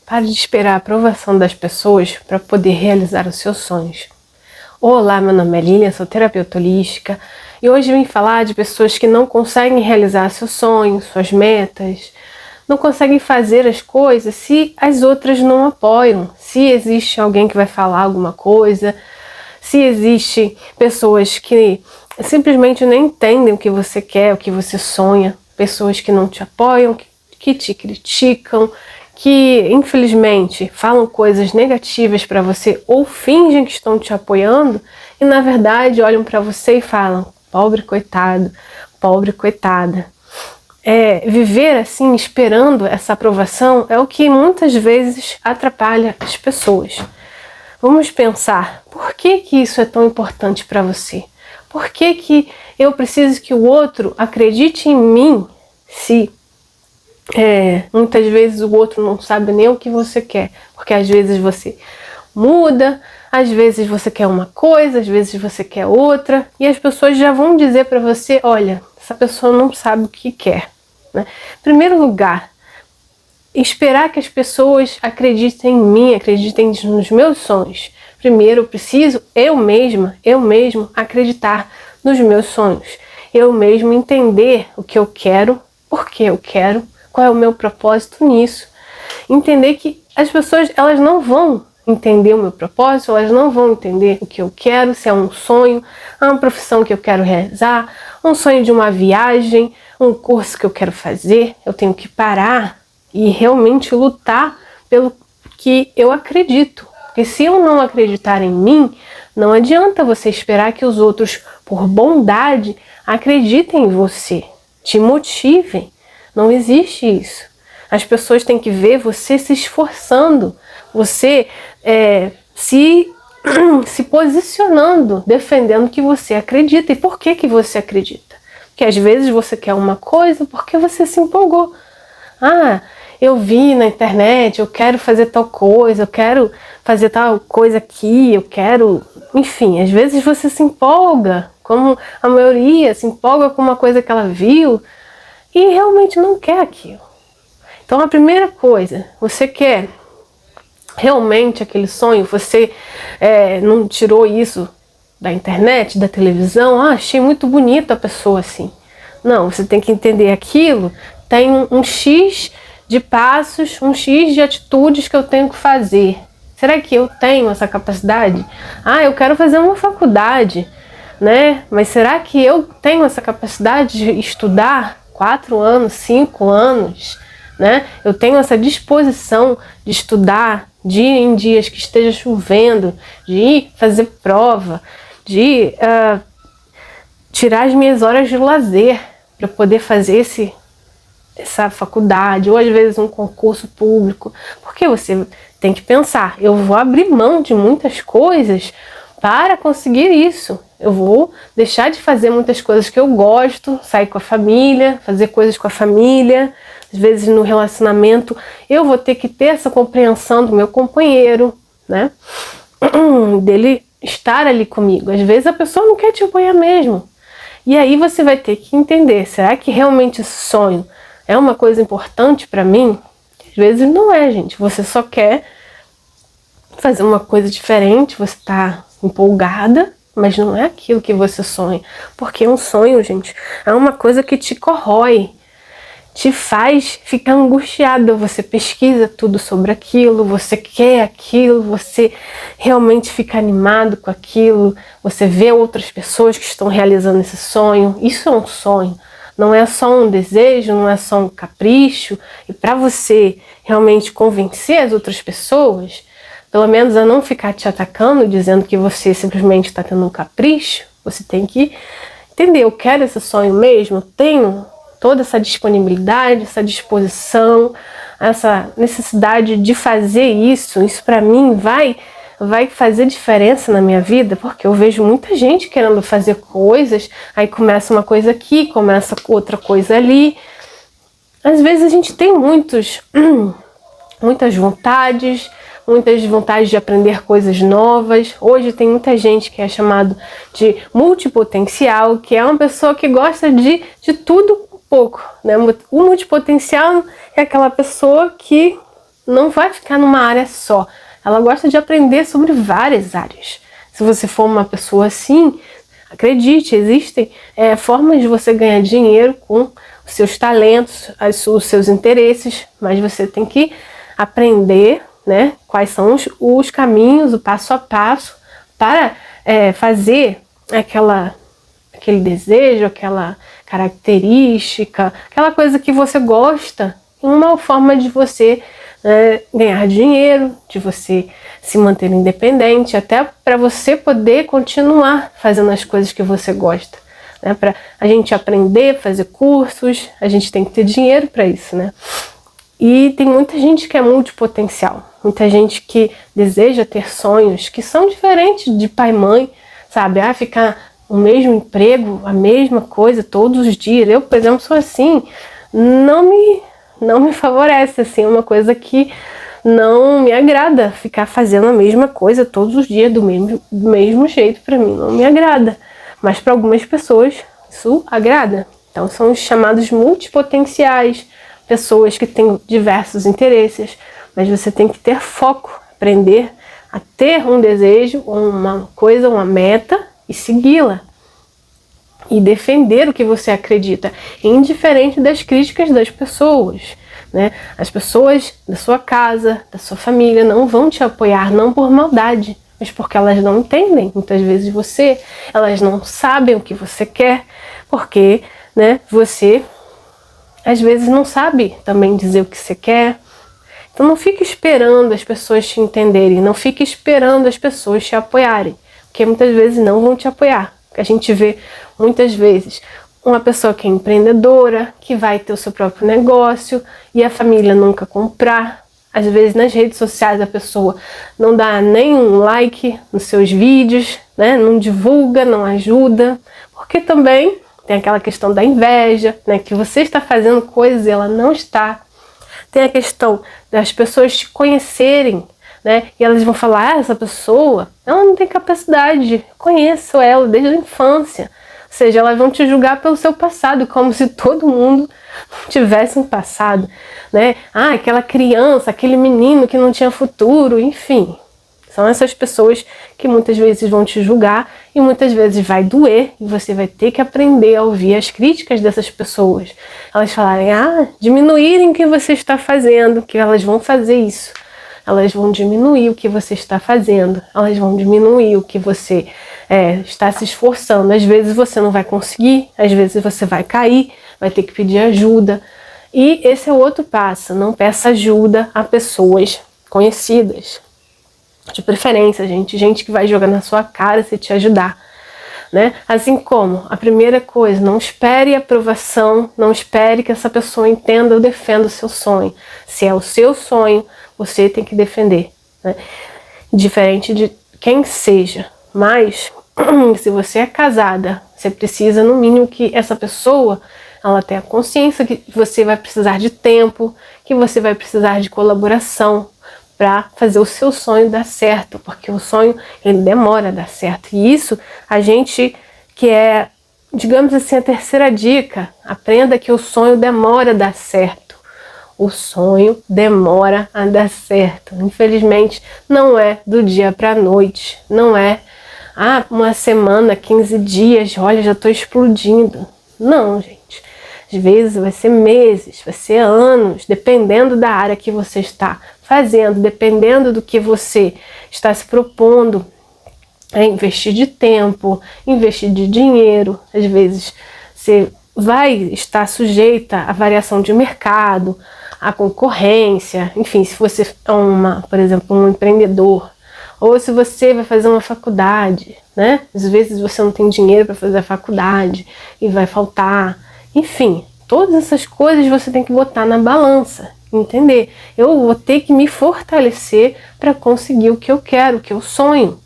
Pare de esperar a aprovação das pessoas para poder realizar os seus sonhos. Olá, meu nome é Lilian, sou terapeuta holística e hoje vim falar de pessoas que não conseguem realizar seus sonhos, suas metas, não conseguem fazer as coisas se as outras não apoiam, se existe alguém que vai falar alguma coisa, se existe pessoas que simplesmente não entendem o que você quer, o que você sonha, pessoas que não te apoiam, que te criticam, que infelizmente falam coisas negativas para você ou fingem que estão te apoiando e na verdade olham para você e falam: pobre coitado, pobre coitada. Viver assim esperando essa aprovação é o que muitas vezes atrapalha as pessoas. Vamos pensar, por que isso é tão importante para você? Por que eu preciso que o outro acredite em mim se muitas vezes o outro não sabe nem o que você quer? Porque às vezes você muda, às vezes você quer uma coisa, às vezes você quer outra, e as pessoas já vão dizer para você: olha, essa pessoa não sabe o que quer, né? Em primeiro lugar, esperar que as pessoas acreditem em mim, acreditem nos meus sonhos. Primeiro eu preciso eu mesmo acreditar nos meus sonhos. Eu mesmo entender o que eu quero, por que eu quero, qual é o meu propósito nisso. Entender que as pessoas elas não vão entender o meu propósito, elas não vão entender o que eu quero, se é um sonho, uma profissão que eu quero realizar, um sonho de uma viagem, um curso que eu quero fazer. Eu tenho que parar e realmente lutar pelo que eu acredito. Porque se eu não acreditar em mim, não adianta você esperar que os outros, por bondade, acreditem em você, te motivem. Não existe isso. As pessoas têm que ver você se esforçando, você se posicionando, defendendo que você acredita. E por que você acredita? Porque às vezes você quer uma coisa porque você se empolgou. Eu vi na internet, eu quero fazer tal coisa, eu quero fazer tal coisa aqui, eu quero... Enfim, às vezes você se empolga, como a maioria se empolga com uma coisa que ela viu e realmente não quer aquilo. Então a primeira coisa, você quer realmente aquele sonho, você não tirou isso da internet, da televisão, achei muito bonita a pessoa assim. Não, você tem que entender aquilo, tem um X de passos, um X de atitudes que eu tenho que fazer. Será que eu tenho essa capacidade? Eu quero fazer uma faculdade, né? Mas será que eu tenho essa capacidade de estudar 4 anos, 5 anos, né? Eu tenho essa disposição de estudar, de ir em dias que esteja chovendo, de ir fazer prova, de tirar as minhas horas de lazer para poder fazer essa faculdade, ou às vezes um concurso público. Porque você tem que pensar, eu vou abrir mão de muitas coisas para conseguir isso. Eu vou deixar de fazer muitas coisas que eu gosto, sair com a família, fazer coisas com a família. Às vezes no relacionamento eu vou ter que ter essa compreensão do meu companheiro, né? Dele estar ali comigo. Às vezes a pessoa não quer te apoiar mesmo. E aí você vai ter que entender, será que realmente esse sonho é uma coisa importante para mim? Às vezes não é, gente. Você só quer fazer uma coisa diferente, você está empolgada, mas não é aquilo que você sonha. Porque um sonho, gente, é uma coisa que te corrói, te faz ficar angustiada. Você pesquisa tudo sobre aquilo, você quer aquilo, você realmente fica animado com aquilo, você vê outras pessoas que estão realizando esse sonho. Isso é um sonho. Não é só um desejo, não é só um capricho. E para você realmente convencer as outras pessoas, pelo menos a não ficar te atacando, dizendo que você simplesmente está tendo um capricho, você tem que entender, eu quero esse sonho mesmo, eu tenho toda essa disponibilidade, essa disposição, essa necessidade de fazer isso para mim vai fazer diferença na minha vida, porque eu vejo muita gente querendo fazer coisas, aí começa uma coisa aqui, começa outra coisa ali. Às vezes a gente tem muitas vontades de aprender coisas novas. Hoje tem muita gente que é chamado de multipotencial, que é uma pessoa que gosta de tudo um pouco, né? O multipotencial é aquela pessoa que não vai ficar numa área só. Ela gosta de aprender sobre várias áreas. Se você for uma pessoa assim, acredite, existem formas de você ganhar dinheiro com os seus talentos, os seus interesses, mas você tem que aprender, né, quais são os caminhos, o passo a passo para fazer aquele desejo, aquela característica, aquela coisa que você gosta, uma forma de você ganhar dinheiro, de você se manter independente, até para você poder continuar fazendo as coisas que você gosta. Né? Para a gente aprender, fazer cursos, a gente tem que ter dinheiro para isso, né? E tem muita gente que é multipotencial, muita gente que deseja ter sonhos que são diferentes de pai e mãe, sabe? Ficar o mesmo emprego, a mesma coisa todos os dias. Eu, por exemplo, sou assim, não me favorece, assim, é uma coisa que não me agrada, ficar fazendo a mesma coisa todos os dias do mesmo jeito, para mim não me agrada, mas para algumas pessoas isso agrada. Então são os chamados multipotenciais, pessoas que têm diversos interesses, mas você tem que ter foco, aprender a ter um desejo, uma coisa, uma meta e segui-la. E defender o que você acredita, indiferente das críticas das pessoas, né? As pessoas da sua casa, da sua família não vão te apoiar, não por maldade, mas porque elas não entendem muitas vezes você, elas não sabem o que você quer, porque, né, você às vezes não sabe também dizer o que você quer. Então não fique esperando as pessoas te entenderem, não fique esperando as pessoas te apoiarem, porque muitas vezes não vão te apoiar. A gente vê muitas vezes uma pessoa que é empreendedora, que vai ter o seu próprio negócio e a família nunca comprar. Às vezes nas redes sociais a pessoa não dá nem um like nos seus vídeos, né? Não divulga, não ajuda, porque também tem aquela questão da inveja, né? Que você está fazendo coisas e ela não está. Tem a questão das pessoas te conhecerem, né? E elas vão falar, essa pessoa, ela não tem capacidade, conheço ela desde a infância. Ou seja, elas vão te julgar pelo seu passado, como se todo mundo tivesse um passado, né? Aquela criança, aquele menino que não tinha futuro, enfim. São essas pessoas que muitas vezes vão te julgar e muitas vezes vai doer e você vai ter que aprender a ouvir as críticas dessas pessoas. Elas falarem, diminuírem o que você está fazendo, que elas vão fazer isso. Elas vão diminuir o que você está fazendo, elas vão diminuir o que você está se esforçando. Às vezes você não vai conseguir, às vezes você vai cair, vai ter que pedir ajuda. E esse é o outro passo, não peça ajuda a pessoas conhecidas. De preferência, gente que vai jogar na sua cara se te ajudar. Né? Assim como a primeira coisa, não espere aprovação, não espere que essa pessoa entenda ou defenda o seu sonho. Se é o seu sonho, você tem que defender, né? Diferente de quem seja. Mas se você é casada, você precisa no mínimo que essa pessoa ela tenha consciência que você vai precisar de tempo, que você vai precisar de colaboração para fazer o seu sonho dar certo, porque o sonho ele demora a dar certo. E isso a gente que é, digamos assim, a terceira dica, aprenda que o sonho demora a dar certo. O sonho demora a dar certo. Infelizmente, não é do dia para a noite. Não é, uma semana, 15 dias, olha, já estou explodindo. Não, gente. Às vezes vai ser meses, vai ser anos, dependendo da área que você está fazendo, dependendo do que você está se propondo. Investir de tempo, investir de dinheiro. Às vezes você vai estar sujeita à variação de mercado, à concorrência, enfim, se você é por exemplo, um empreendedor, ou se você vai fazer uma faculdade, né? Às vezes você não tem dinheiro para fazer a faculdade e vai faltar, enfim, todas essas coisas você tem que botar na balança, entender? Eu vou ter que me fortalecer para conseguir o que eu quero, o que eu sonho.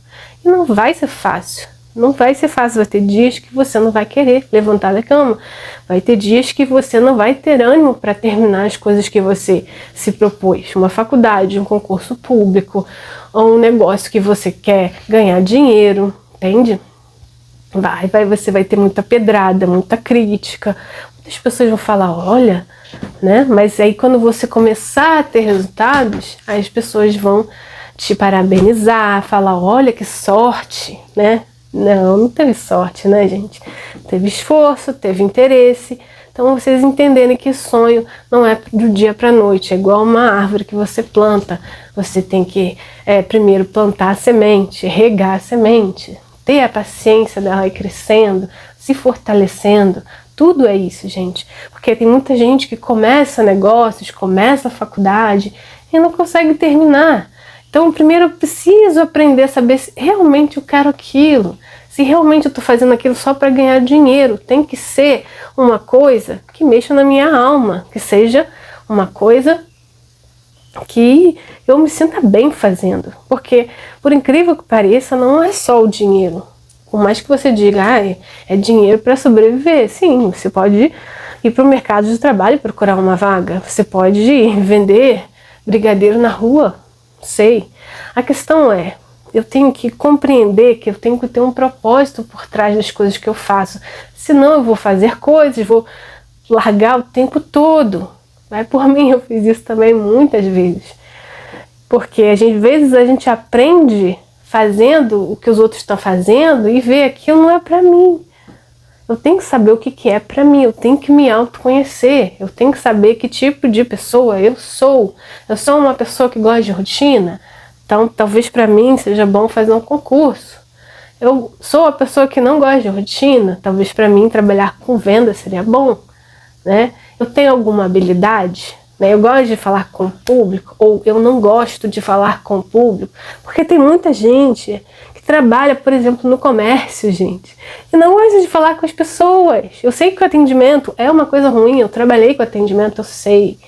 E não vai ser fácil. Não vai ser fácil, vai ter dias que você não vai querer levantar da cama, vai ter dias que você não vai ter ânimo para terminar as coisas que você se propôs, uma faculdade, um concurso público, ou um negócio que você quer ganhar dinheiro, entende? Você vai ter muita pedrada, muita crítica, muitas as pessoas vão falar, olha, né? Mas aí quando você começar a ter resultados, aí as pessoas vão te parabenizar, falar, olha que sorte, né? Não teve sorte, né, gente? Teve esforço, teve interesse. Então vocês entenderem que sonho não é do dia para a noite, é igual uma árvore que você planta. Você tem que primeiro plantar a semente, regar a semente, ter a paciência dela ir crescendo, se fortalecendo. Tudo é isso, gente. Porque tem muita gente que começa negócios, começa a faculdade e não consegue terminar. Então primeiro eu preciso aprender a saber se realmente eu quero aquilo. Se realmente eu estou fazendo aquilo só para ganhar dinheiro. Tem que ser uma coisa que mexa na minha alma, que seja uma coisa que eu me sinta bem fazendo. Porque, por incrível que pareça, não é só o dinheiro. Por mais que você diga, é dinheiro para sobreviver. Sim, você pode ir para o mercado de trabalho e procurar uma vaga. Você pode ir vender brigadeiro na rua. Sei. A questão é, eu tenho que compreender que eu tenho que ter um propósito por trás das coisas que eu faço. Senão eu vou fazer coisas, vou largar o tempo todo. Vai por mim, eu fiz isso também muitas vezes. Porque às vezes a gente aprende fazendo o que os outros estão fazendo e vê que aquilo não é pra mim. Eu tenho que saber o que é pra mim, eu tenho que me autoconhecer, eu tenho que saber que tipo de pessoa eu sou. Eu sou uma pessoa que gosta de rotina, então talvez pra mim seja bom fazer um concurso. Eu sou a pessoa que não gosta de rotina, talvez pra mim trabalhar com venda seria bom, né? Eu tenho alguma habilidade, né? Eu gosto de falar com o público, ou eu não gosto de falar com o público, porque tem muita gente que trabalha, por exemplo, no comércio, gente, e não gosta de falar com as pessoas. Eu sei que o atendimento é uma coisa ruim, eu trabalhei com atendimento, eu sei,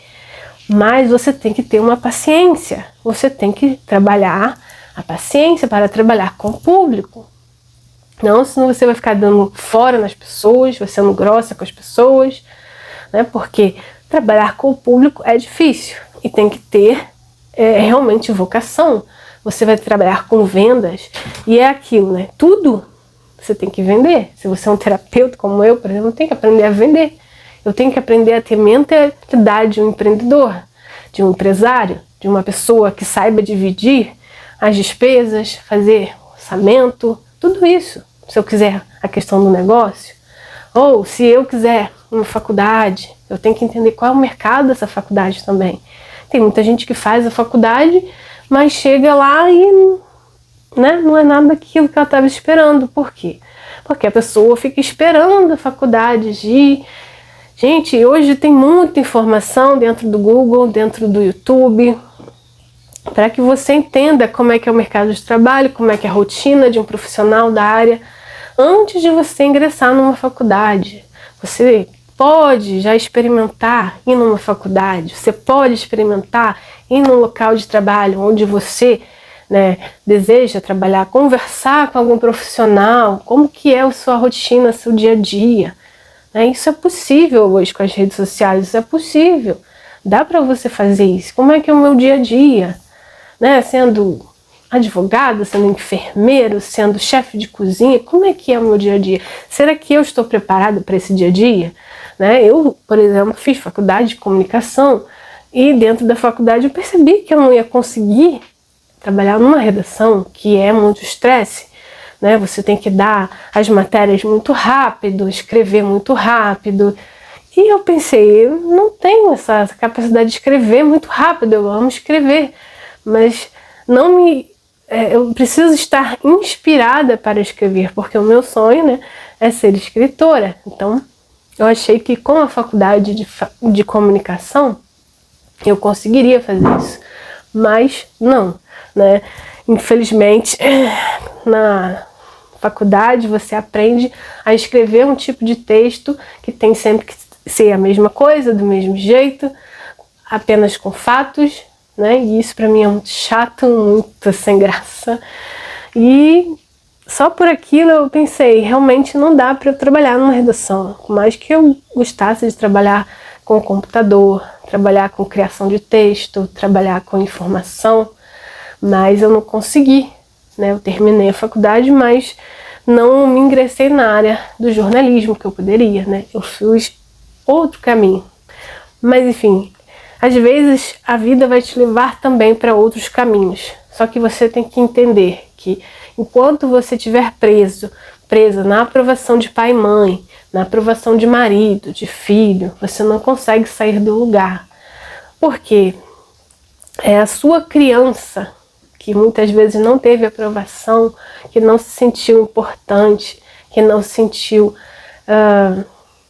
mas você tem que ter uma paciência, você tem que trabalhar a paciência para trabalhar com o público. Não, senão você vai ficar dando fora nas pessoas, vai sendo grossa com as pessoas, né? Porque trabalhar com o público é difícil e tem que ter realmente vocação. Você vai trabalhar com vendas e é aquilo, né? Tudo você tem que vender. Se você é um terapeuta como eu, por exemplo, tem que aprender a vender. Eu tenho que aprender a ter mentalidade de um empreendedor, de um empresário, de uma pessoa que saiba dividir as despesas, fazer orçamento, tudo isso. Se eu quiser a questão do negócio, ou se eu quiser uma faculdade, eu tenho que entender qual é o mercado dessa faculdade também. Tem muita gente que faz a faculdade, mas chega lá e não é nada daquilo que ela estava esperando. Por quê? Porque a pessoa fica esperando a faculdade de... Gente, hoje tem muita informação dentro do Google, dentro do YouTube, para que você entenda como é que é o mercado de trabalho, como é que é a rotina de um profissional da área, antes de você ingressar numa faculdade. Você pode já experimentar ir numa faculdade, você pode experimentar ir num local de trabalho onde você deseja trabalhar, conversar com algum profissional, como que é a sua rotina, seu dia a dia. Isso é possível hoje com as redes sociais, isso é possível. Dá para você fazer isso. Como é que é o meu dia a dia? Sendo advogado, sendo enfermeiro, sendo chefe de cozinha, como é que é o meu dia a dia? Será que eu estou preparada para esse dia a dia? Eu, por exemplo, fiz faculdade de comunicação e dentro da faculdade eu percebi que eu não ia conseguir trabalhar numa redação, que é muito estresse. Você tem que dar as matérias muito rápido, escrever muito rápido. E eu pensei, eu não tenho essa capacidade de escrever muito rápido, eu amo escrever, mas eu preciso estar inspirada para escrever, porque o meu sonho é ser escritora. Então, eu achei que com a faculdade de comunicação eu conseguiria fazer isso, mas não, Infelizmente, na faculdade você aprende a escrever um tipo de texto que tem sempre que ser a mesma coisa, do mesmo jeito, apenas com fatos, e isso para mim é muito chato, muito sem graça. E só por aquilo eu pensei, realmente não dá para eu trabalhar numa redação, por mais que eu gostasse de trabalhar com o computador, trabalhar com criação de texto, trabalhar com informação, mas eu não consegui. Eu terminei a faculdade, mas não me ingressei na área do jornalismo que eu poderia. Eu fiz outro caminho. Mas enfim, às vezes a vida vai te levar também para outros caminhos. Só que você tem que entender que enquanto você estiver presa na aprovação de pai e mãe, na aprovação de marido, de filho, você não consegue sair do lugar. Porque é a sua criança que muitas vezes não teve aprovação, que não se sentiu importante, que não se sentiu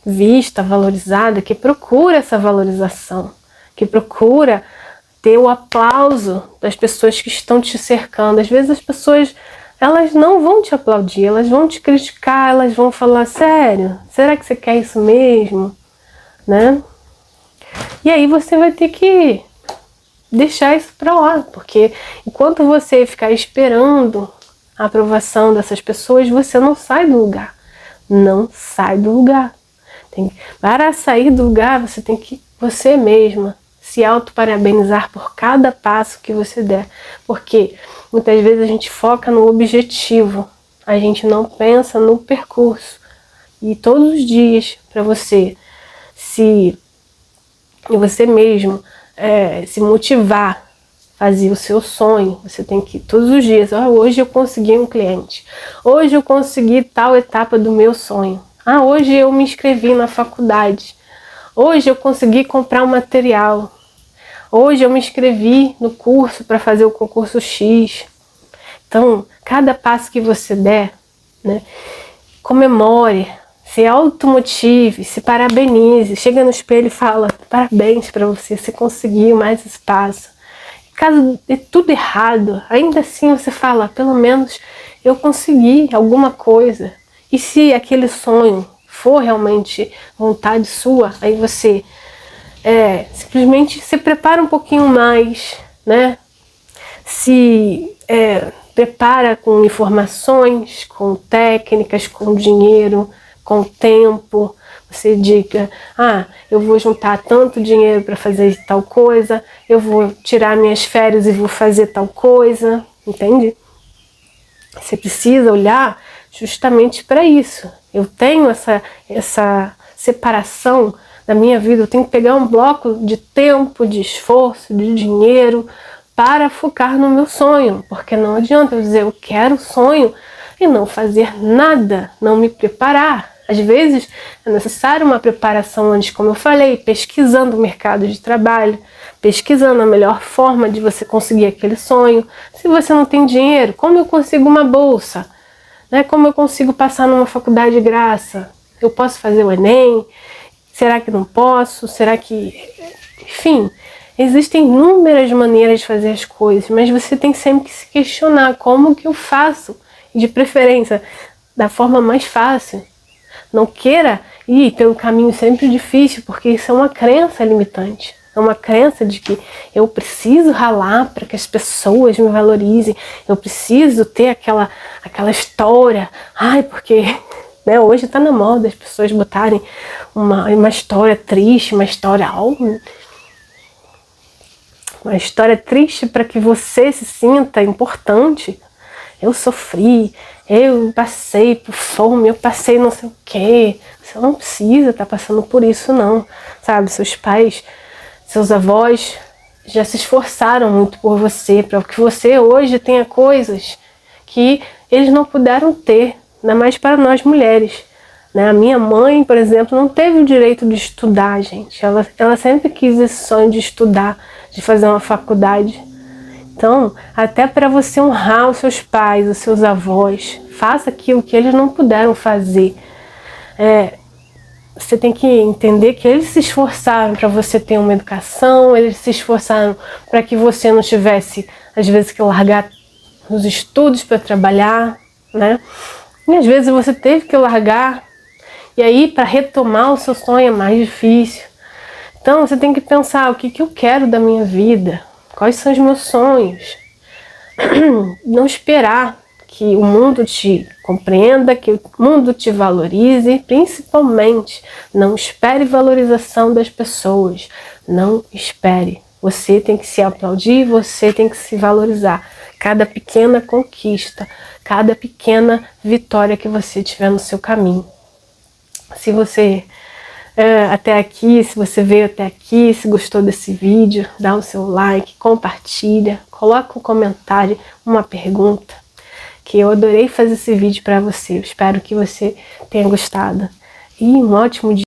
vista, valorizada, que procura essa valorização, que procura ter o aplauso das pessoas que estão te cercando. Às vezes as pessoas, elas não vão te aplaudir, elas vão te criticar, elas vão falar, sério, será que você quer isso mesmo? Né? E aí você vai ter que deixar isso pra lá, porque enquanto você ficar esperando a aprovação dessas pessoas, você não sai do lugar. Não sai do lugar. Para sair do lugar, você tem que, você mesma, se auto-parabenizar por cada passo que você der. Porque muitas vezes a gente foca no objetivo, a gente não pensa no percurso. E todos os dias, para você você mesmo se motivar, fazer o seu sonho, você tem que todos os dias, hoje eu consegui um cliente, hoje eu consegui tal etapa do meu sonho, hoje eu me inscrevi na faculdade, hoje eu consegui comprar um material, hoje eu me inscrevi no curso para fazer o concurso X. Então, cada passo que você der, né, comemore, se automotive, se parabenize, chega no espelho e fala, parabéns para você, você conseguiu mais espaço. Caso dê tudo errado, ainda assim você fala, pelo menos eu consegui alguma coisa. E se aquele sonho for realmente vontade sua, aí você simplesmente se prepara um pouquinho mais, né? Se prepara com informações, com técnicas, com dinheiro, com tempo. Você diga, eu vou juntar tanto dinheiro para fazer tal coisa, eu vou tirar minhas férias e vou fazer tal coisa, entende? Você precisa olhar justamente para isso. Eu tenho essa separação da minha vida, eu tenho que pegar um bloco de tempo, de esforço, de dinheiro para focar no meu sonho, porque não adianta eu dizer eu quero sonho e não fazer nada, não me preparar. Às vezes é necessário uma preparação antes, como eu falei, pesquisando o mercado de trabalho, pesquisando a melhor forma de você conseguir aquele sonho. Se você não tem dinheiro, como eu consigo uma bolsa? Né? Como eu consigo passar numa faculdade de graça? Eu posso fazer o Enem? Será que não posso? Será que... Enfim, existem inúmeras maneiras de fazer as coisas, mas você tem sempre que se questionar como que eu faço, e de preferência, da forma mais fácil. Não queira ir pelo caminho sempre difícil, porque isso é uma crença limitante. É uma crença de que eu preciso ralar para que as pessoas me valorizem. Eu preciso ter aquela história. Porque né, hoje está na moda as pessoas botarem uma história triste, uma história triste para que você se sinta importante. Eu sofri, eu passei por fome, eu passei não sei o quê. Você não precisa estar passando por isso não, sabe? Seus pais, seus avós já se esforçaram muito por você, para que você hoje tenha coisas que eles não puderam ter, ainda mais para nós mulheres. Né? A minha mãe, por exemplo, não teve o direito de estudar, gente. Ela sempre quis esse sonho de estudar, de fazer uma faculdade. Então, até para você honrar os seus pais, os seus avós, faça aquilo que eles não puderam fazer. Você tem que entender que eles se esforçaram para você ter uma educação, eles se esforçaram para que você não tivesse, às vezes, que largar os estudos para trabalhar, né? E às vezes você teve que largar, e aí para retomar o seu sonho é mais difícil. Então, você tem que pensar o que eu quero da minha vida. Quais são os meus sonhos? Não esperar que o mundo te compreenda, que o mundo te valorize. Principalmente, não espere valorização das pessoas. Não espere. Você tem que se aplaudir, você tem que se valorizar. Cada pequena conquista, cada pequena vitória que você tiver no seu caminho. Se você até aqui, se você veio até aqui, se gostou desse vídeo, dá o seu like, compartilha, coloca um comentário, uma pergunta, que eu adorei fazer esse vídeo para você. Eu espero que você tenha gostado. E um ótimo dia.